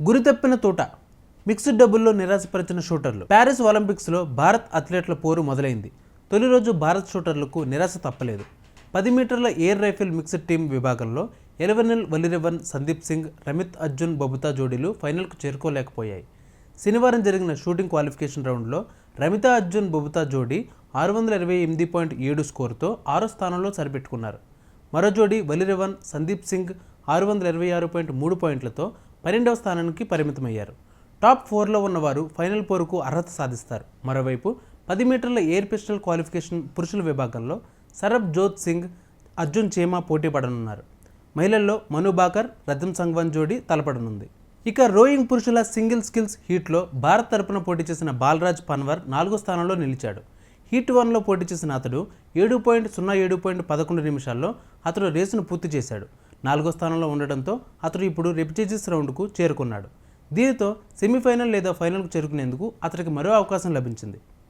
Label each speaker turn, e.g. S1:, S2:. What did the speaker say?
S1: గురితప్పిన తోట mixed డబుల్లో నిరాశపరిచిన షూటర్లు. Paris ఒలింపిక్స్లో భారత్ అథ్లెట్ల పోరు మొదలైంది. తొలి రోజు భారత్ షూటర్లకు నిరాశ తప్పలేదు. 10 మీటర్ల ఎయిర్ రైఫిల్ మిక్స్డ్ టీం విభాగంలో ఎలెవెనిల్ వలిరెవన్, సందీప్ సింగ్, రమిత్ అర్జున్ బబుతా జోడీలు ఫైనల్కు చేరుకోలేకపోయాయి. శనివారం జరిగిన షూటింగ్ క్వాలిఫికేషన్ రౌండ్లో రమితా అర్జున్ బబుతా జోడీ 628.7 స్కోరుతో 6వ స్థానంలో సరిపెట్టుకున్నారు. మరో జోడీ వలిరెవన్, సందీప్ సింగ్ 626.3 పాయింట్లతో 12వ స్థానానికి పరిమితమయ్యారు. టాప్ 4లో ఉన్నవారు ఫైనల్ పోరుకు అర్హత సాధిస్తారు. మరోవైపు 10 మీటర్ల ఎయిర్ పిస్టల్ క్వాలిఫికేషన్ పురుషుల విభాగంలో సరబ్ జోత్ సింగ్, అర్జున్ చీమా పోటీ పడనున్నారు. మహిళల్లో మను బాకర్, రతన్ సంగ్వాన్ జోడీ తలపడనుంది. ఇక రోయింగ్ పురుషుల సింగిల్ స్కిల్స్ హీట్లో భారత్ తరపున పోటీ చేసిన బాలరాజ్ పన్వర్ 4వ స్థానంలో నిలిచాడు. హీట్ 1లో పోటీ చేసిన అతడు 7.07.11 నిమిషాల్లో అతడు రేసును పూర్తి చేశాడు. 4వ స్థానంలో ఉండడంతో అతడు ఇప్పుడు రిపిటేజెస్ రౌండ్కు చేరుకున్నాడు. దీనితో సెమీఫైనల్ లేదా ఫైనల్కు చేరుకునేందుకు అతడికి మరో అవకాశం లభించింది.